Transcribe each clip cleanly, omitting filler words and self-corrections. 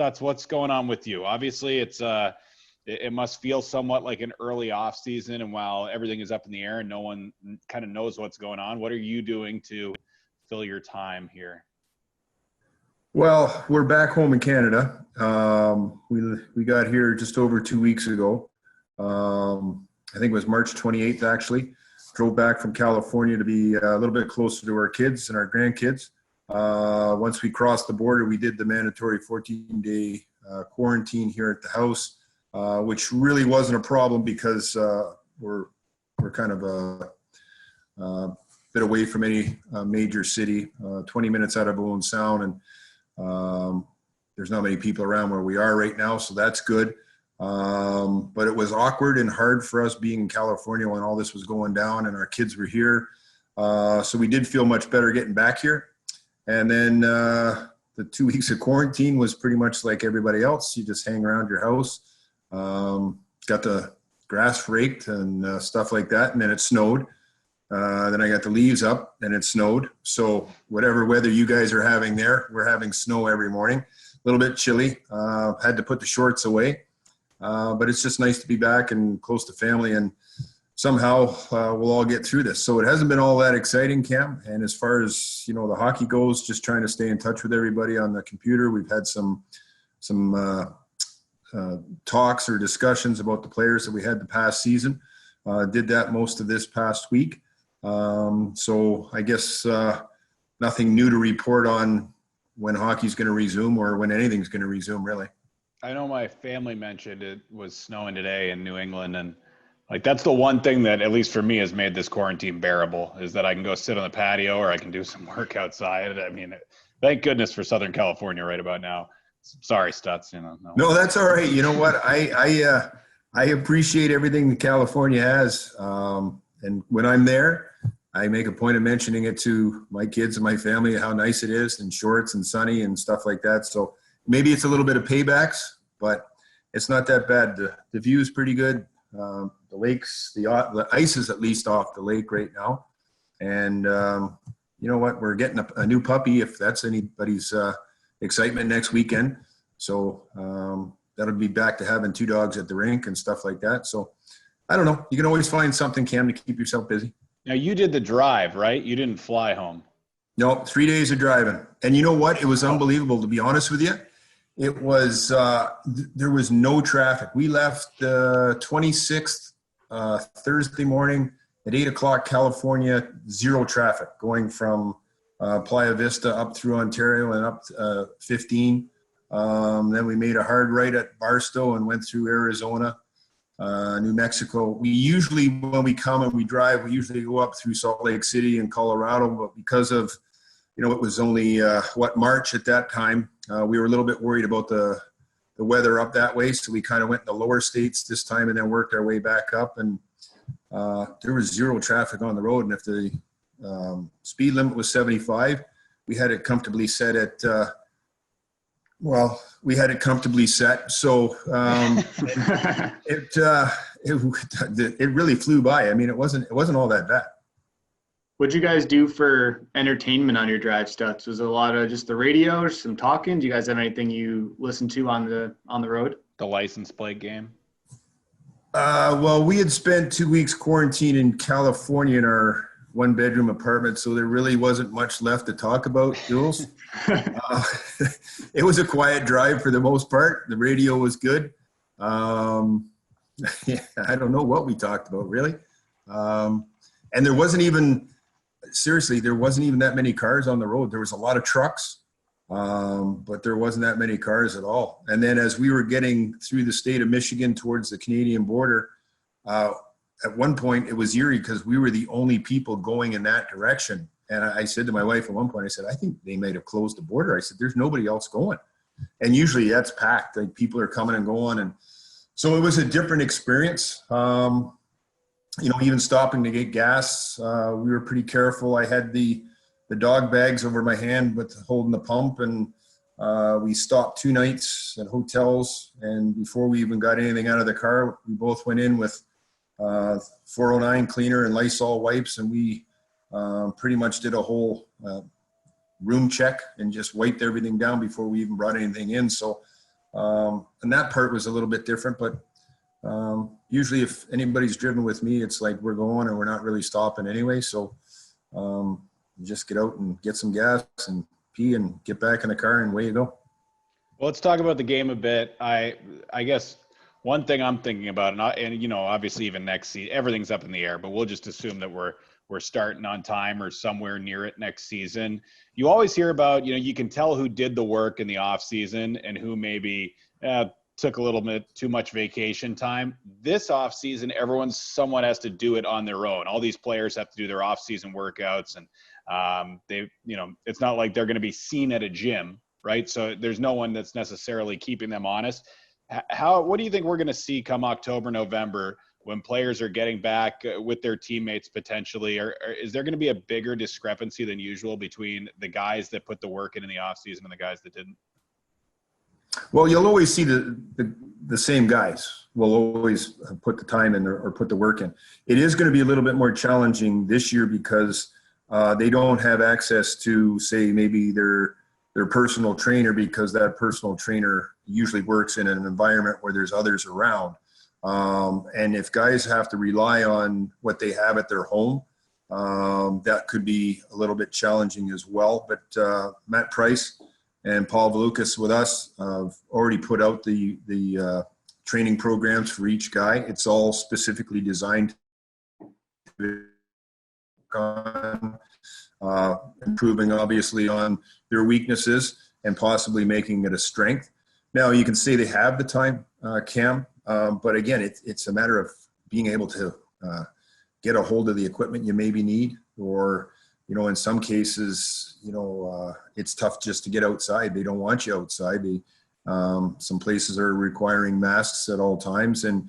Stutz, what's going on with you? Obviously, it must feel somewhat like an early off season, and while everything is up in the air and no one kind of knows what's going on, what are you doing to fill your time here? Well, we're back home in Canada. We got here just over 2 weeks ago. I think it was March 28th, actually. Drove back from California to be a little bit closer to our kids and our grandkids. Once we crossed the border, we did the mandatory 14-day quarantine here at the house, which really wasn't a problem because we're kind of a bit away from any major city, 20 minutes out of Owen Sound, and there's not many people around where we are right now, so that's good. But it was awkward and hard for us being in California when all this was going down and our kids were here. So we did feel much better getting back here. And then the 2 weeks of quarantine was pretty much like everybody else. You just hang around your house, got the grass raked and stuff like that. And then it snowed. Then I got the leaves up and it snowed. So whatever weather you guys are having there, we're having snow every morning. A little bit chilly. Had to put the shorts away. But it's just nice to be back and close to family, and somehow we'll all get through this. So it hasn't been all that exciting, Cam. And as far as, the hockey goes, just trying to stay in touch with everybody on the computer. We've had some talks or discussions about the players that we had the past season. Did that most of this past week. So I guess nothing new to report on when hockey's going to resume or when anything's going to resume, really. I know my family mentioned it was snowing today in New England, and that's the one thing that, at least for me, has made this quarantine bearable, is that I can go sit on the patio or I can do some work outside. I mean, thank goodness for Southern California right about now. Sorry, Stutz. No, that's all right. You know what? I appreciate everything that California has, and when I'm there, I make a point of mentioning it to my kids and my family how nice it is, and shorts and sunny and stuff like that. So maybe it's a little bit of paybacks, but it's not that bad. The view is pretty good. The lakes, the ice is at least off the lake right now. And you know what? We're getting a new puppy, if that's anybody's excitement, next weekend. So that'll be back to having 2 dogs at the rink and stuff like that. So I don't know. You can always find something, Cam, to keep yourself busy. Now, you did the drive, right? You didn't fly home. No, 3 days of driving. And you know what? It was unbelievable, to be honest with you. It was, there was no traffic. We left the 26th Thursday morning at 8 o'clock California, zero traffic going from Playa Vista up through Ontario and up 15. Then we made a hard right at Barstow and went through Arizona, New Mexico. We usually, when we come and we drive, we usually go up through Salt Lake City and Colorado, but because of, it was only, March at that time, we were a little bit worried about the weather up that way. So we kind of went in the lower states this time and then worked our way back up. And there was zero traffic on the road. And if the speed limit was 75, we had it comfortably set at, we had it comfortably set. So it really flew by. I mean, it wasn't all that bad. What'd you guys do for entertainment on your drive, Stutz? Was it a lot of just the radio or some talking? Do you guys have anything you listen to on the road? The license plate game? Well, we had spent 2 weeks quarantined in California in our 1-bedroom apartment, so there really wasn't much left to talk about, Jules. It was a quiet drive for the most part. The radio was good. Yeah, I don't know what we talked about, really. And there wasn't even that many cars on the road. There was a lot of trucks, but there wasn't that many cars at all. And then as we were getting through the state of Michigan towards the Canadian border, at one point it was eerie because we were the only people going in that direction. And I said to my wife at one point, I said, I think they might have closed the border. I said, there's nobody else going. And usually that's packed. Like, people are coming and going. And so it was a different experience. Even stopping to get gas, we were pretty careful. I had the dog bags over my hand with holding the pump, and we stopped 2 nights at hotels. And before we even got anything out of the car, we both went in with 409 cleaner and Lysol wipes, and we pretty much did a whole room check and just wiped everything down before we even brought anything in. So And that part was a little bit different, but usually if anybody's driven with me, it's like we're going and we're not really stopping anyway. So just get out and get some gas and pee and get back in the car and away you go. Well, let's talk about the game a bit. I guess one thing I'm thinking about, and you know, obviously even next season, everything's up in the air, but we'll just assume that we're starting on time or somewhere near it next season. You always hear about, you know, you can tell who did the work in the off season and who maybe took a little bit too much vacation time. This off season, everyone somewhat has to do it on their own. All these players have to do their off season workouts, and they, you know, it's not like they're going to be seen at a gym, right? So there's no one that's necessarily keeping them honest. What do you think we're going to see come October, November, when players are getting back with their teammates potentially? Or is there going to be a bigger discrepancy than usual between the guys that put the work in the off season and the guys that didn't? Well, you'll always see the same guys will always put the time in or put the work in. It is going to be a little bit more challenging this year because they don't have access to, say, maybe their personal trainer, because that personal trainer usually works in an environment where there's others around. And if guys have to rely on what they have at their home, that could be a little bit challenging as well. But Matt Price and Paul Valukas with us have already put out the training programs for each guy. It's all specifically designed to improving obviously on their weaknesses and possibly making it a strength. Now you can say they have the time, Cam, but again, it's a matter of being able to get a hold of the equipment you maybe need, or, you know, in some cases, you know, it's tough just to get outside. They don't want you outside. Some places are requiring masks at all times. And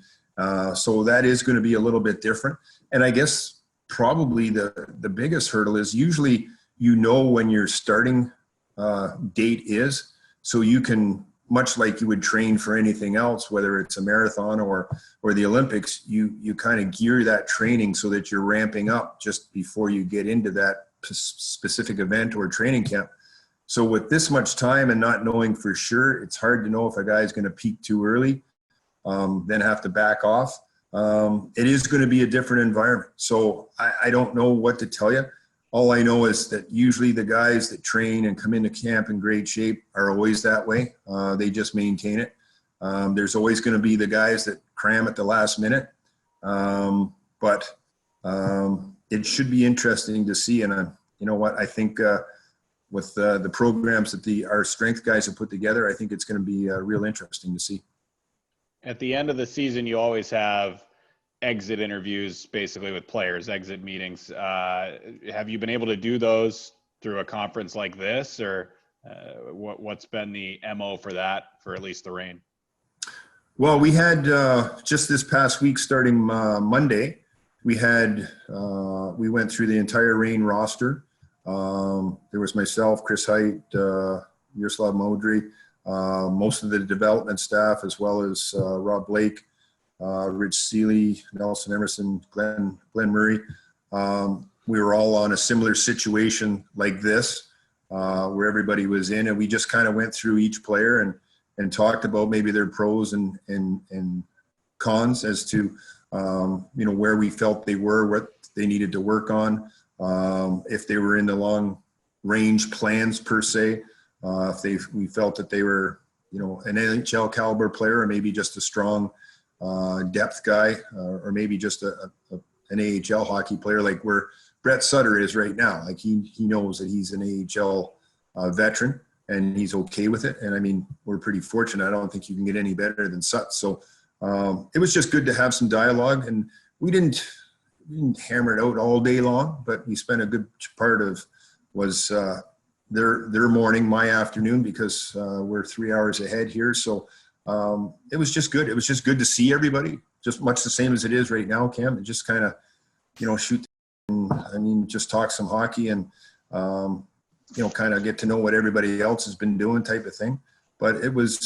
so that is going to be a little bit different. And I guess probably the biggest hurdle is usually, you know, when your starting date is, so you can, much like you would train for anything else, whether it's a marathon or the Olympics, you kind of gear that training so that you're ramping up just before you get into that specific event or training camp. So with this much time and not knowing for sure, it's hard to know if a guy's going to peak too early, then have to back off. It is going to be a different environment. So I don't know what to tell you. All I know is that usually the guys that train and come into camp in great shape are always that way. They just maintain it. There's always going to be the guys that cram at the last minute. But it should be interesting to see. And you know what, I think with the programs that our strength guys have put together, I think it's going to be real interesting to see. At the end of the season, you always have exit interviews, basically with players, exit meetings. Have you been able to do those through a conference like this, or what's been the MO for that, for at least the Reign? Well, we had just this past week, starting Monday, we went through the entire Reign roster. There was myself, Chris Height, Yaroslav Modry, most of the development staff, as well as Rob Blake, Rich Seeley, Nelson Emerson, Glenn Murray. We were all on a similar situation like this, where everybody was in, and we just kind of went through each player and talked about maybe their pros and cons as to, you know, where we felt they were, what they needed to work on, if they were in the long range plans per se, we felt that they were, you know, an NHL caliber player, or maybe just a strong depth guy, or maybe just an AHL hockey player, like where Brett Sutter is right now. Like he knows that he's an AHL veteran and he's okay with it. And I mean, we're pretty fortunate. I don't think you can get any better than Sut. So it was just good to have some dialogue, and we didn't hammer it out all day long, but we spent a good part of their morning, my afternoon, because we're 3 hours ahead here. So it was just good. It was just good to see everybody, just much the same as it is right now, Cam, and just kind of, you know, shoot. I mean, just talk some hockey and, you know, kind of get to know what everybody else has been doing, type of thing. But it was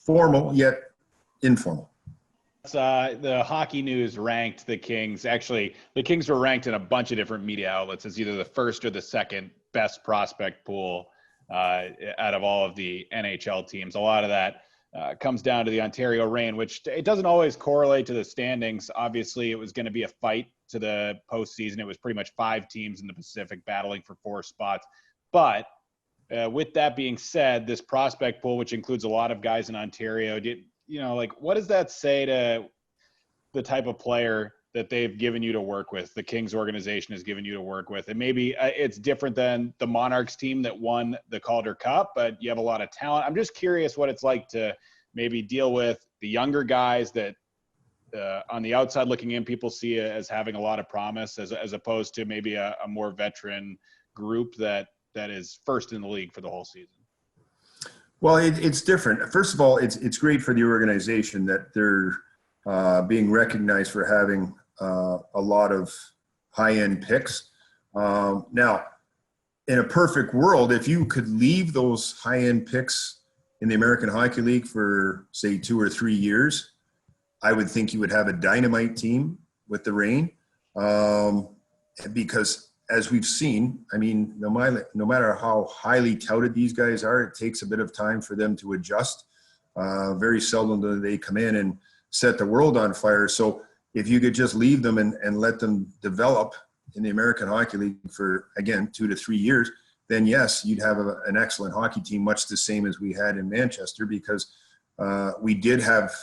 formal yet informal. The Hockey News ranked the Kings. Actually, the Kings were ranked in a bunch of different media outlets as either the first or the second best prospect pool out of all of the NHL teams. A lot of that comes down to the Ontario Reign, which it doesn't always correlate to the standings. Obviously, it was going to be a fight to the postseason. It was pretty much 5 teams in the Pacific battling for 4 spots. But with that being said, this prospect pool, which includes a lot of guys in Ontario, what does that say to the type of player that they've given you to work with, the Kings organization has given you to work with? And maybe it's different than the Monarchs team that won the Calder Cup, but you have a lot of talent. I'm just curious what it's like to maybe deal with the younger guys that on the outside looking in, people see as having a lot of promise as opposed to maybe a more veteran group that is first in the league for the whole season. Well, it's different. First of all, it's great for the organization that they're being recognized for having a lot of high-end picks. Now, in a perfect world, if you could leave those high-end picks in the American Hockey League for, say, 2 or 3 years, I would think you would have a dynamite team with the Reign. Because as we've seen, I mean, no matter how highly touted these guys are, it takes a bit of time for them to adjust. Very seldom do they come in and set the world on fire. So if you could just leave them and let them develop in the American Hockey League for, again, 2 to 3 years, then yes, you'd have an excellent hockey team, much the same as we had in Manchester, because we did have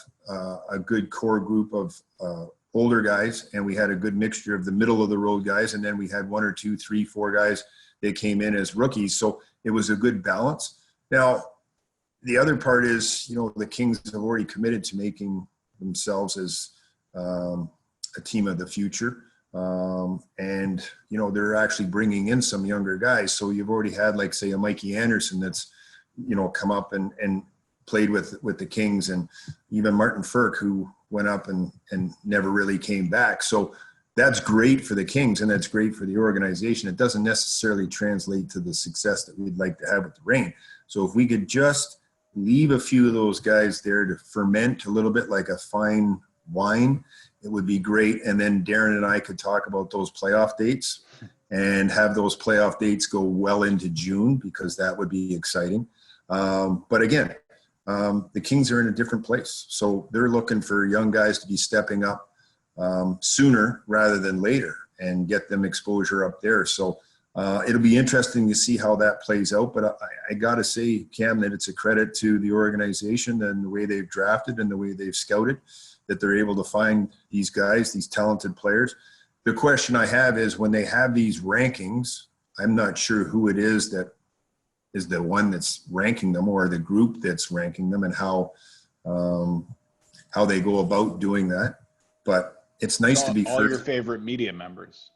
a good core group of older guys, and we had a good mixture of the middle of the road guys, and then we had 1 or 2, 3, 4 guys that came in as rookies. So it was a good balance. Now, the other part is, the Kings have already committed to making themselves as a team of the future. And, they're actually bringing in some younger guys. So you've already had, like, say, a Mikey Anderson that's, come up and played with the Kings, and even Martin Ferk, who went up and never really came back. So that's great for the Kings, and that's great for the organization. It doesn't necessarily translate to the success that we'd like to have with the Reign. So if we could just leave a few of those guys there to ferment a little bit like a fine wine, it would be great. And then Darren and I could talk about those playoff dates and have those playoff dates go well into June, because that would be exciting. But again, the Kings are in a different place. So they're looking for young guys to be stepping up sooner rather than later and get them exposure up there. So it'll be interesting to see how that plays out. But I got to say, Cam, that it's a credit to the organization and the way they've drafted and the way they've scouted, that they're able to find these guys, these talented players. The question I have is, when they have these rankings, I'm not sure who it is that is the one that's ranking them, or the group that's ranking them, and how they go about doing that. But it's nice to be all first. Your favorite media members.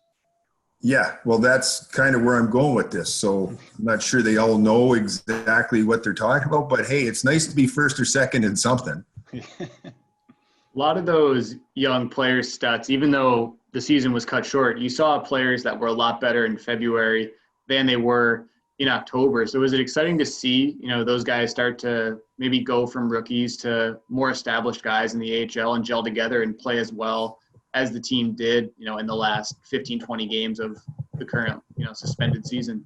Yeah, well, that's kind of where I'm going with this. So I'm not sure they all know exactly what they're talking about, but hey, it's nice to be first or second in something. A lot of those young players' stats, even though the season was cut short, you saw players that were a lot better in February than they were in October. So was it exciting to see, those guys start to maybe go from rookies to more established guys in the AHL and gel together and play as well as the team did, in the last 15, 20 games of the current, suspended season?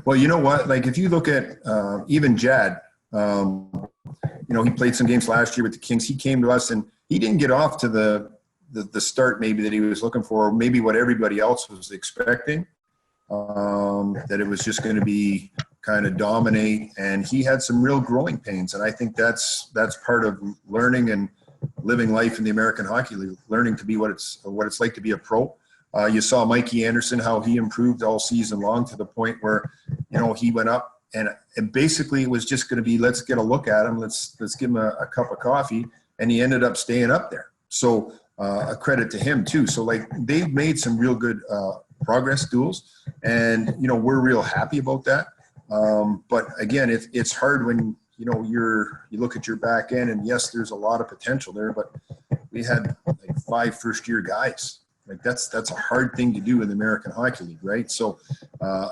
Well, you know what? Like, if you look at even Jad, he played some games last year with the Kings. He came to us and he didn't get off to the start maybe that he was looking for, maybe what everybody else was expecting, that it was just going to be kind of dominate. And he had some real growing pains. And I think that's part of learning and living life in the American Hockey League, learning to be what it's like to be a pro. You saw Mikey Anderson, how he improved all season long to the point where, he went up and basically it was just going to be, let's get a look at him. Let's give him a cup of coffee. And he ended up staying up there. So a credit to him too. So like, they've made some real good progress duels, and, we're real happy about that. But again, it's hard when, you look at your back end, and yes, there's a lot of potential there, but we had like 5 first-year guys. Like that's a hard thing to do in the American Hockey League, right? So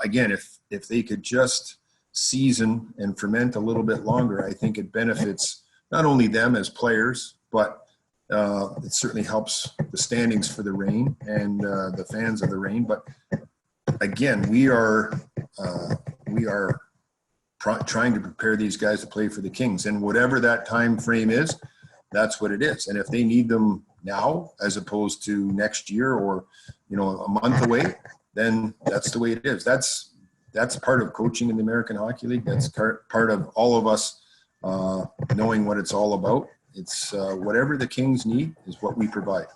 again, if they could just season and ferment a little bit longer, I think it benefits not only them as players, but it certainly helps the standings for the Reign and the fans of the Reign. But again, we are trying to prepare these guys to play for the Kings. And whatever that time frame is, that's what it is. And if they need them now as opposed to next year or, a month away, then that's the way it is. That's part of coaching in the American Hockey League. That's part of all of us knowing what it's all about. It's whatever the Kings need is what we provide.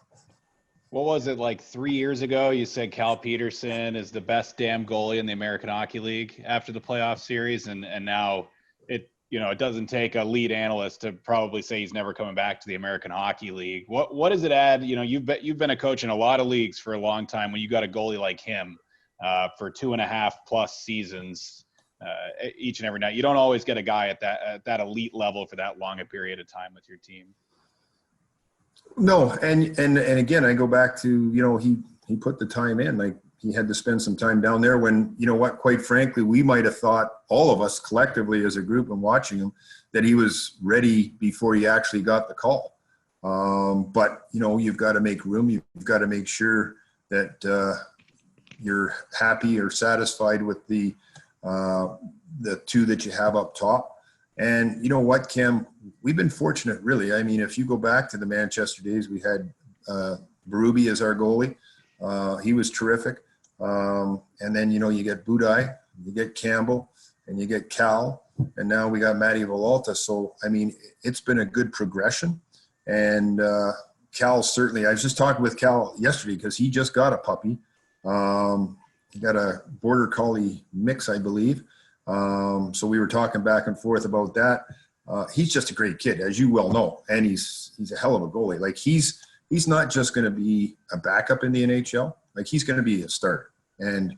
What was it, like 3 years ago? You said Cal Peterson is the best damn goalie in the American Hockey League after the playoff series, and now it doesn't take a lead analyst to probably say he's never coming back to the American Hockey League. What does it add? You've been a coach in a lot of leagues for a long time. When you got a goalie like him for 2.5+ seasons each and every night, you don't always get a guy at that elite level for that long a period of time with your team. No, and again, I go back to, he put the time in. Like, he had to spend some time down there when, quite frankly, we might have thought, all of us collectively as a group and watching him, that he was ready before he actually got the call. But, you've got to make room. You've got to make sure that you're happy or satisfied with the two that you have up top. And you know what, Cam, we've been fortunate, really. I mean, if you go back to the Manchester days, we had Berube as our goalie. He was terrific. And then, you get Budai, you get Campbell, and you get Cal, and now we got Matty Villalta. So, I mean, it's been a good progression. And Cal, certainly, I was just talking with Cal yesterday because he just got a puppy. He got a border collie mix, I believe. So we were talking back and forth about that. He's just a great kid, as you well know, and he's a hell of a goalie. Like, he's not just going to be a backup in the NHL. Like, he's going to be a starter. And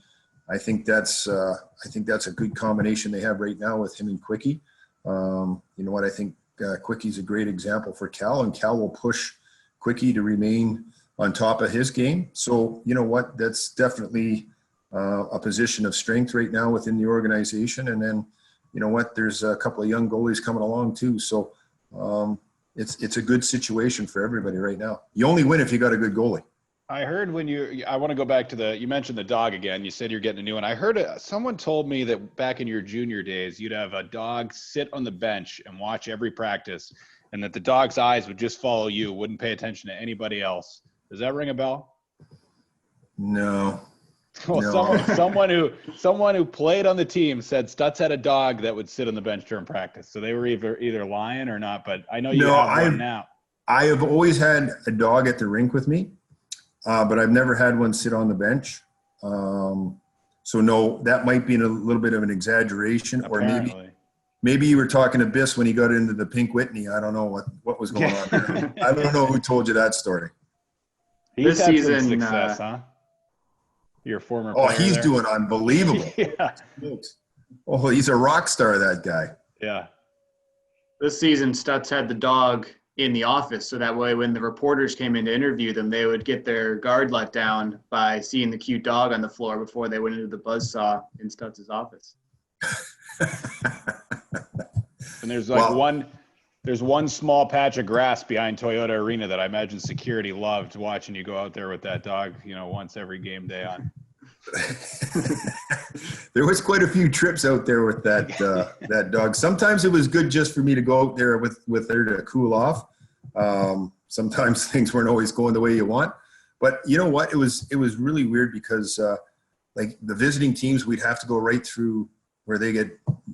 I think that's a good combination they have right now with him and Quickie. You know what? I think Quickie's a great example for Cal, and Cal will push Quickie to remain on top of his game. So, you know what? That's definitely a position of strength right now within the organization. And then, you know what? There's a couple of young goalies coming along too. So it's a good situation for everybody right now. You only win if you got a good goalie. I heard I want to go back to you mentioned the dog again. You said you're getting a new one. I heard someone told me that back in your junior days, you'd have a dog sit on the bench and watch every practice, and that the dog's eyes would just follow you, wouldn't pay attention to anybody else. Does that ring a bell? No. Well, no. someone who played on the team said Stutz had a dog that would sit on the bench during practice. So they were either lying or not, but I know you have one now. I have always had a dog at the rink with me, but I've never had one sit on the bench. So no, that might be a little bit of an exaggeration. Apparently. Or maybe you were talking to Biss when he got into the Pink Whitney. I don't know what was going on there. I don't know who told you that story. He's this had season, some success, huh? Your former Oh, player he's there. doing unbelievable. Yeah. Oh, he's a rock star, that guy. Yeah. This season, Stutz had the dog in the office, so that way when the reporters came in to interview them, they would get their guard let down by seeing the cute dog on the floor before they went into the buzzsaw in Stutz's office. And there's one small patch of grass behind Toyota Arena that I imagine security loved watching you go out there with that dog, once every game day on. There was quite a few trips out there with that dog. Sometimes it was good just for me to go out there with her to cool off. Sometimes things weren't always going the way you want. But you know what? It was really weird because like the visiting teams, we'd have to go right through where they get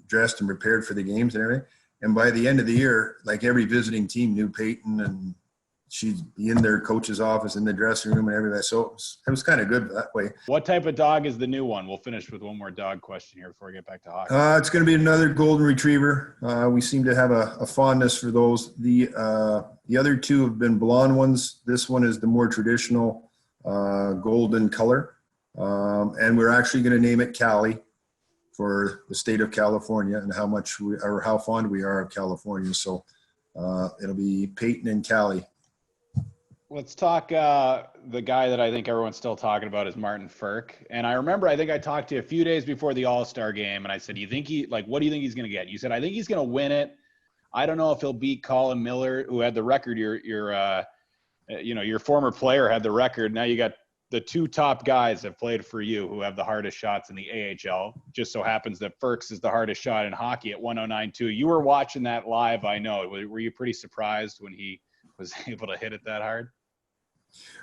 dressed and prepared for the games and everything. And by the end of the year, like every visiting team knew Peyton, and she'd be in their coach's office in the dressing room and everything. So it was kind of good that way. What type of dog is the new one? We'll finish with one more dog question here before we get back to hockey. It's going to be another golden retriever. We seem to have a fondness for those. The other two have been blonde ones. This one is the more traditional golden color. And we're actually going to name it Cali, for the state of California and how fond we are of California. So it'll be Peyton and Callie. Let's talk the guy that I think everyone's still talking about is Martin Ferk. And I remember, I think I talked to you a few days before the All-Star game, and I said, what do you think he's going to get? You said, I think he's going to win it. I don't know if he'll beat Colin Miller, who had the record. Your former player had the record. Now you got the two top guys have played for you who have the hardest shots in the AHL. Just so happens that Ferks is the hardest shot in hockey at 109.2. You were watching that live, I know. Were you pretty surprised when he was able to hit it that hard?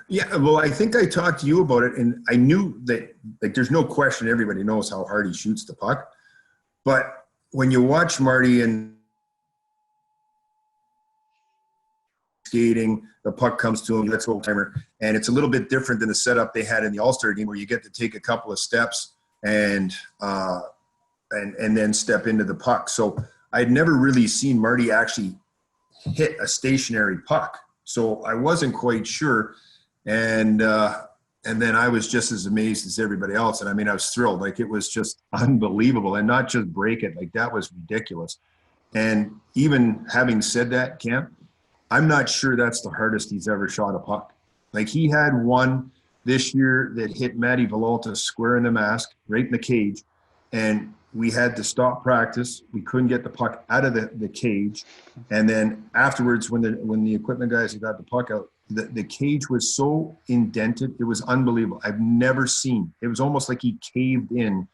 Yeah, well, I think I talked to you about it, and I knew that, like, there's no question everybody knows how hard he shoots the puck. But when you watch Marty and skating, the puck comes to him, let's go timer, and it's a little bit different than the setup they had in the All-Star game where you get to take a couple of steps and then step into the puck. So I'd never really seen Marty actually hit a stationary puck. So I wasn't quite sure. And then I was just as amazed as everybody else. And I mean, I was thrilled. Like, it was just unbelievable. And not just break it. Like, that was ridiculous. And even having said that, Cam, I'm not sure that's the hardest he's ever shot a puck. Like, he had one this year that hit Matty Villalta square in the mask, right in the cage. And we had to stop practice. We couldn't get the puck out of the cage. And then afterwards, when the equipment guys had got the puck out, the cage was so indented. It was unbelievable. I've never seen. It was almost like he caved in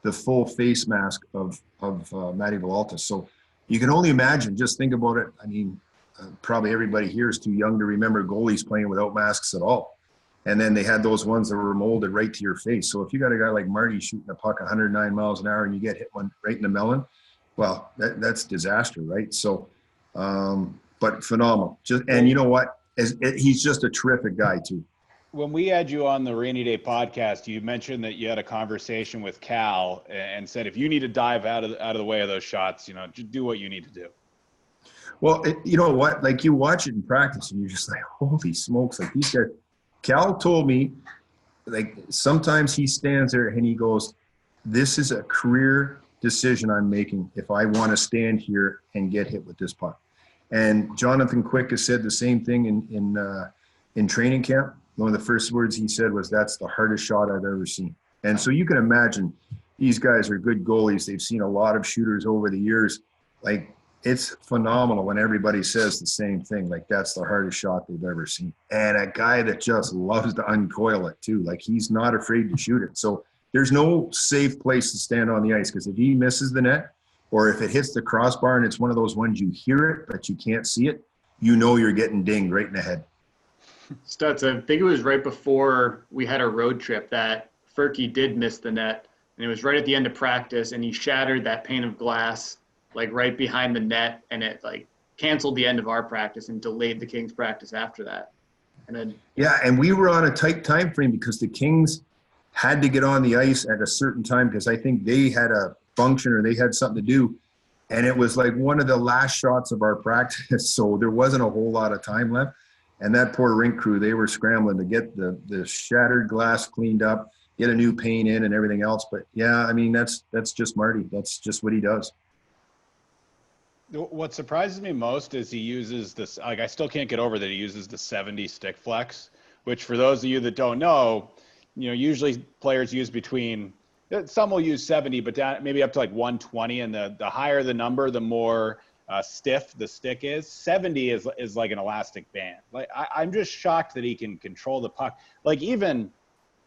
the full face mask of Matty Villalta. So you can only imagine. Just think about it. I mean, probably everybody here is too young to remember goalies playing without masks at all. And then they had those ones that were molded right to your face. So if you got a guy like Marty shooting a puck 109 miles an hour and you get hit one right in the melon, well, that's disaster, right? So, but phenomenal. And you know what? He's just a terrific guy too. When we had you on the Rainy Day podcast, you mentioned that you had a conversation with Cal and said, if you need to dive out of the way of those shots, just do what you need to do. Well, you know what? Like, you watch it in practice and you're just like, holy smokes. Like, these guys, Cal told me, like, sometimes he stands there and he goes, this is a career decision I'm making if I want to stand here and get hit with this puck. And Jonathan Quick has said the same thing in training camp. One of the first words he said was, that's the hardest shot I've ever seen. And so you can imagine these guys are good goalies. They've seen a lot of shooters over the years. Like, it's phenomenal when everybody says the same thing. Like, that's the hardest shot they've ever seen. And a guy that just loves to uncoil it too. Like, he's not afraid to shoot it. So there's no safe place to stand on the ice, because if he misses the net, or if it hits the crossbar and it's one of those ones you hear it but you can't see it, you're getting dinged right in the head. Stutz, I think it was right before we had a road trip that Ferky did miss the net, and it was right at the end of practice, and he shattered that pane of glass, like, right behind the net, and it, like, canceled the end of our practice and delayed the Kings practice after that. And then, yeah, and we were on a tight time frame because the Kings had to get on the ice at a certain time, because I think they had a function or they had something to do, and it was like one of the last shots of our practice. So there wasn't a whole lot of time left, and that poor rink crew, they were scrambling to get the shattered glass cleaned up, get a new pane in and everything else. But yeah, I mean, that's just Marty. That's just what he does. What surprises me most is he uses this, like, I still can't get over that he uses the 70 stick flex, which, for those of you that don't know, usually players use between, some will use 70, but down maybe up to like 120. And the higher the number, the more stiff the stick is. 70 is like an elastic band. Like, I'm just shocked that he can control the puck. Like, even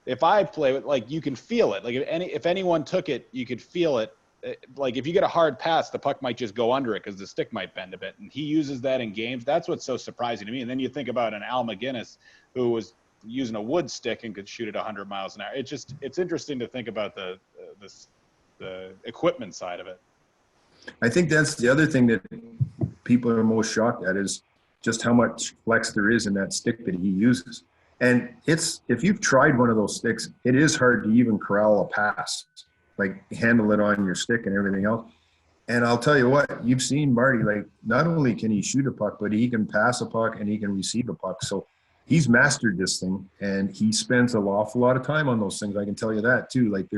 if I play with, like, you can feel it. Like, if anyone took it, you could feel it. Like, if you get a hard pass, the puck might just go under it because the stick might bend a bit. And he uses that in games. That's what's so surprising to me. And then you think about an Al McGinnis who was using a wood stick and could shoot at 100 miles an hour. It's interesting to think about the equipment side of it. I think that's the other thing that people are most shocked at, is just how much flex there is in that stick that he uses. And if you've tried one of those sticks, it is hard to even corral a pass, like handle it on your stick and everything else. And I'll tell you what, you've seen Marty, like, not only can he shoot a puck, but he can pass a puck and he can receive a puck. So he's mastered this thing, and he spends an awful lot of time on those things. I can tell you that too. Like,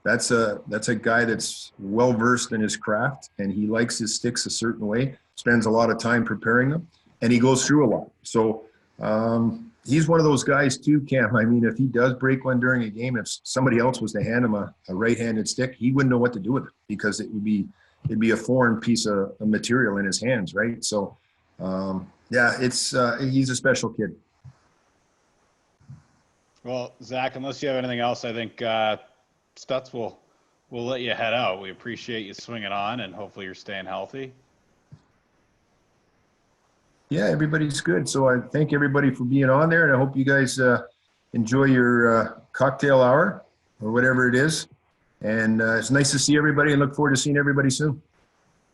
that's a guy that's well versed in his craft, and he likes his sticks a certain way, spends a lot of time preparing them, and he goes through a lot. So he's one of those guys too, Cam. I mean, if he does break one during a game, if somebody else was to hand him a right-handed stick, he wouldn't know what to do with it, because it'd be a foreign piece of material in his hands, right? So yeah, he's a special kid. Well, Zach, unless you have anything else, I think Stutz will we'll let you head out. We appreciate you swinging on, and hopefully you're staying healthy. Yeah, everybody's good. So I thank everybody for being on there, and I hope you guys enjoy your cocktail hour or whatever it is. And it's nice to see everybody and look forward to seeing everybody soon.